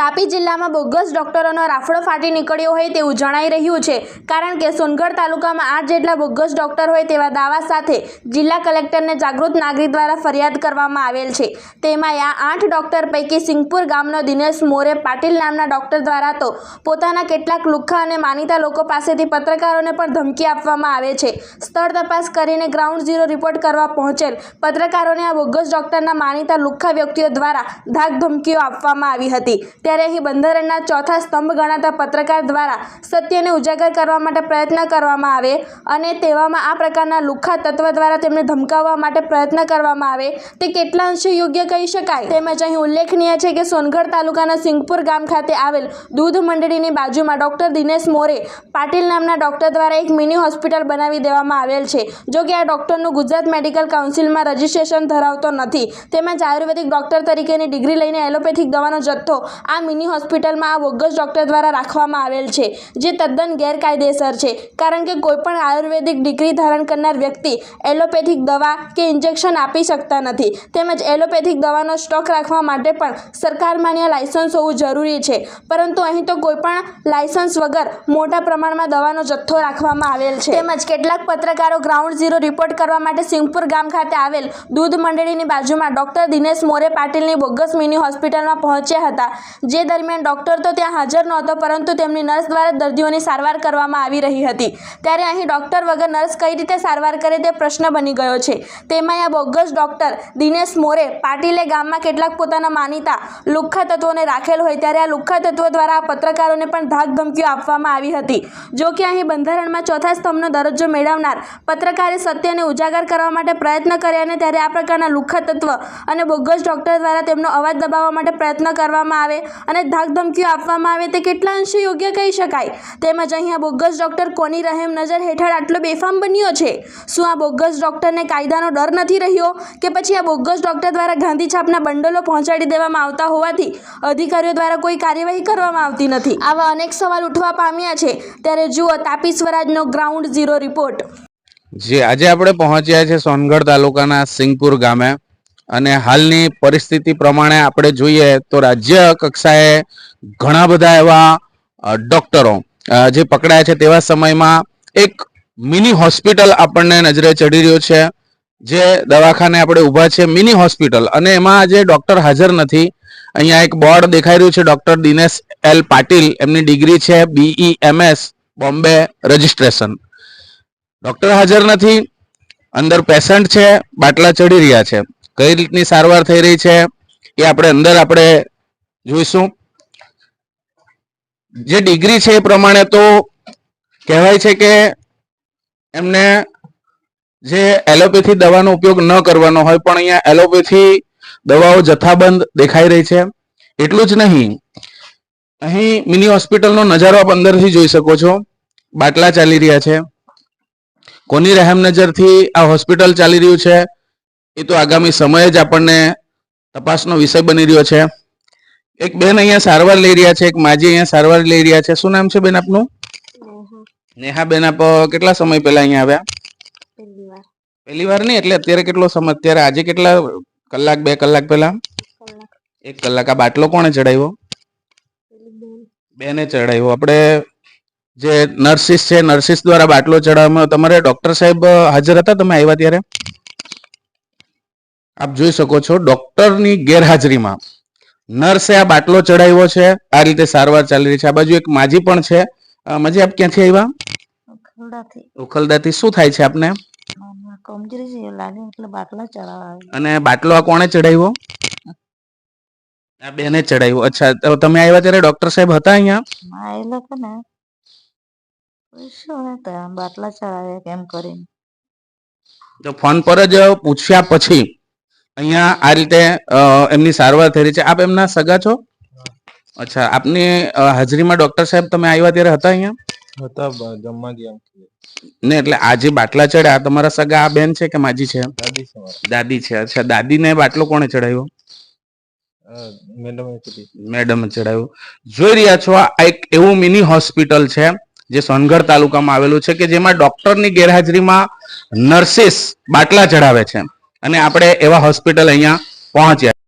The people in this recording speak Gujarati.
તાપી જિલ્લામાં બોગસ ડોક્ટરોનો રાફડો ફાટી નીકળ્યો હોય તેવું જણાઈ રહ્યું છે, કારણ કે સોનગઢ તાલુકામાં 8 જેટલા બોગસ ડોક્ટર હોય તેવા દાવા સાથે જિલ્લા કલેક્ટરને જાગૃત નાગરિક દ્વારા ફરિયાદ કરવામાં આવેલ છે। તેમાં આ 8 ડોક્ટર પૈકી સિંગપુર ગામનો દિનેશ મોરે પાટીલ નામના ડોક્ટર દ્વારા તો પોતાના કેટલાક લુખ્ખા અને માનીતા લોકો પાસેથી પત્રકારોને પણ ધમકી આપવામાં આવે છે। સ્થળ તપાસ કરીને ગ્રાઉન્ડ ઝીરો રિપોર્ટ કરવા પહોંચેલ પત્રકારોને આ બોગસ ડોક્ટરના માનીતા લુખ્ખા વ્યક્તિઓ દ્વારા ધાક ધમકીઓ આપવામાં આવી હતી। ત્યારે અહીં બંધારણના ચોથા સ્તંભ ગણાતા પત્રકાર દ્વારા સત્યને ઉજાગર કરવા માટે પ્રયત્ન કરવામાં આવે અને તેવામાં આ પ્રકારના લુખ્ખા તત્વ દ્વારા તેમને ધમકાવવા માટે પ્રયત્ન કરવામાં આવે તે કેટલા અંશે યોગ્ય કહી શકાય। તેમજ અહીં ઉલ્લેખનીય છે કે સોનગઢ તાલુકાના સિંગપુર ગામ ખાતે આવેલ દૂધ મંડળીની બાજુમાં ડોક્ટર દિનેશ મોરે પાટીલ નામના ડોક્ટર દ્વારા એક મિની હોસ્પિટલ બનાવી દેવામાં આવેલ છે। જો કે આ ડોક્ટરનું ગુજરાત મેડિકલ કાઉન્સિલમાં રજીસ્ટ્રેશન ધરાવતો નથી, તેમજ આયુર્વેદિક ડોક્ટર તરીકેની ડિગ્રી લઈને એલોપેથિક દવાનો જથ્થો આ મિની હોસ્પિટલમાં આ બોગસ ડોક્ટર દ્વારા રાખવામાં આવેલ છે, જે તદ્દન ગેરકાયદેસર છે। કારણ કે કોઈપણ આયુર્વેદિક ડિગ્રી ધારણ કરનાર વ્યક્તિ એલોપેથિક દવા કે ઇન્જેક્શન આપી શકતા નથી, તેમજ એલોપેથિક દવાનો સ્ટોક રાખવા માટે પણ સરકાર માન્ય લાયસન્સ હોવું જરૂરી છે। પરંતુ અહીં તો કોઈપણ લાયસન્સ વગર મોટા પ્રમાણમાં દવાનો જથ્થો રાખવામાં આવેલ છે। તેમજ કેટલાક પત્રકારો ગ્રાઉન્ડ ઝીરો રિપોર્ટ કરવા માટે સિંગપુર ગામ ખાતે આવેલ દૂધ મંડળીની બાજુમાં ડોક્ટર દિનેશ મોરે પાટીલની બોગસ મિની હોસ્પિટલમાં પહોંચ્યા હતા, જે દરમિયાન ડોક્ટર તો ત્યાં હાજર નહોતો, પરંતુ તેમની નર્સ દ્વારા દર્દીઓની સારવાર કરવામાં આવી રહી હતી। ત્યારે અહીં ડોક્ટર વગર નર્સ કઈ રીતે સારવાર કરે તે પ્રશ્ન બની ગયો છે। તેમાં આ બોગસ ડોક્ટર દિનેશ મોરે પાટીલે ગામમાં કેટલાક પોતાના માનીતા લુખ્ખા તત્વોને રાખેલ હોય, ત્યારે આ લુખ્ખા તત્વો દ્વારા આ પત્રકારોને પણ ધાક ધમકીઓ આપવામાં આવી હતી। જો કે અહીં બંધારણમાં ચોથા સ્તંભનો દરજ્જો મેળવનાર પત્રકારે સત્યને ઉજાગર કરવા માટે પ્રયત્ન કર્યા અને ત્યારે આ પ્રકારના લુખ્ખા તત્વ અને બોગસ ડોક્ટર દ્વારા તેમનો અવાજ દબાવવા માટે પ્રયત્ન કરવામાં આવે અને ધાક ધમકીઓ આપવામાં આવે તે કેટલા અંશે યોગ્ય કહી શકાય। તેમજ અહીં આ બોગસ ડોક્ટર કોની રહેમ નજર હેઠળ આટલો બેફામ બન્યો છે? શું આ બોગસ ડોક્ટરને કાયદાનો ડર નથી રહ્યો, કે પછી આ બોગસ ડોક્ટર દ્વારા ગાંધી છાપના બંડલો પહોંચાડી દેવામાં આવતા હોવાથી અધિકારીઓ દ્વારા કોઈ કાર્યવાહી કરવામાં આવતી નથી? આવા અનેક સવાલ ઉઠવા પામ્યા છે। ત્યારે જુઓ તાપી સ્વરાજનો ગ્રાઉન્ડ ઝીરો રિપોર્ટ। જે આજે આપણે પહોંચ્યા છે સોનગઢ તાલુકાના સિંગપુર ગામે, અને હાલની પરિસ્થિતિ પ્રમાણે આપણે જોઈએ તો રાજ્ય કક્ષાએ ઘણા બધા એવા ડોક્ટરો જે પકડાયા છે, તેવા સમયમાં એક મિની હોસ્પિટલ આપણને નજરે ચડી રહ્યો છે। જે દવાખાને આપણે ઊભા છે મિની હોસ્પિટલ, અને એમાં આજે ડોક્ટર હાજર નથી। અહીંયા એક બોર્ડ દેખાઈ રહ્યું છે, ડોક્ટર દિનેશ એલ પાટીલ, એમની ડિગ્રી છે BEMS બોમ્બે રજિસ્ટ્રેશન। ડોક્ટર હાજર નથી, અંદર પેશન્ટ છે, બાટલા ચડી રહ્યા છે। કઈ રીતની સારવાર થઈ રહી છે એ આપણે જોઈશું। જે ડિગ્રી છે એ પ્રમાણે તો કહેવાય છે કે એમને જે એલોપેથી દવાનો ઉપયોગ ન કરવાનો હોય, પણ અહીંયા એલોપેથી દવાઓ જથ્થાબંધ દેખાઈ રહી છે। એટલું જ નહીં, અહીં મિની હોસ્પિટલનો નજારો આપ અંદરથી જોઈ શકો છો। બાટલા ચાલી રહ્યા છે। કોની રહેમ નજરથી આ હોસ્પિટલ ચાલી રહ્યું છે એ તો આગામી સમય જ આપણને તપાસનો વિષય બની રહ્યો છે। એક બેન અહીંયા સારવાર લઈ રહ્યા છે, એક માજી અહીંયા સારવાર લઈ રહ્યા છે। શું નામ છે બેન આપનું? નેહા બેન, આપ કેટલા સમય પહેલા અહીંયા આવ્યા? પહેલી વાર નહીં, એટલે અત્યારે કેટલો સમય? અત્યારે આજે કેટલા કલાક, 2 કલાક પહેલા? 1 કલાક। આ બાટલો કોણે ચડાવ્યો? બેને ચડાવ્યો। આપણે જે નર્સિસ છે, નર્સિસ દ્વારા બાટલો ચડાવવામાં, તમારે ડોક્ટર સાહેબ હાજર હતા તમે આવ્યા ત્યારે? આપ જોઈ શકો છો ડોક્ટરની ગેરહાજરીમાં નર્સે આ બાટલો ચડાવ્યો છે। આ રીતે સારવાર ચાલી રહી છે। આ બાજુ એક માજી પણ છે। માજી, આપ ક્યાંથી આવ્યા? ઉખલદાથી। શું થાય છે આપને? અને બાટલો આ કોણે ચડાવ્યો? આ બેને ચડાવ્યો। અચ્છા, તો તમે આવ્યા ત્યારે ડોક્ટર સાહેબ હતા અહીંયા? તો ફોન પર જ પૂછ્યા પછી અહીંયા આ રીતે એમની સારવાર થઈ રહી છે। આપ એમના સગા છો? અચ્છા, આપની હાજરીમાં ડોક્ટર સાહેબ તમે આવ્યા ત્યારે હતા અહીંયા? જમવા ગયા ને, એટલે આ જે બાટલા ચડ્યા તમારા સગા આ બેન છે કે માજી છે? દાદી છે। અચ્છા, દાદીને બાટલો કોણે ચડાવ્યો? મેડમ ચડાવ્યો। જોઈ રહ્યા છો આ એક એવું મિની હોસ્પિટલ છે જે સોનગઢ તાલુકામાં આવેલું છે, કે જેમાં ડોક્ટરની ગેરહાજરીમાં નર્સિસ બાટલા ચડાવે છે, અને આપણે એવા હોસ્પિટલ અહીંયા પહોંચ્યા।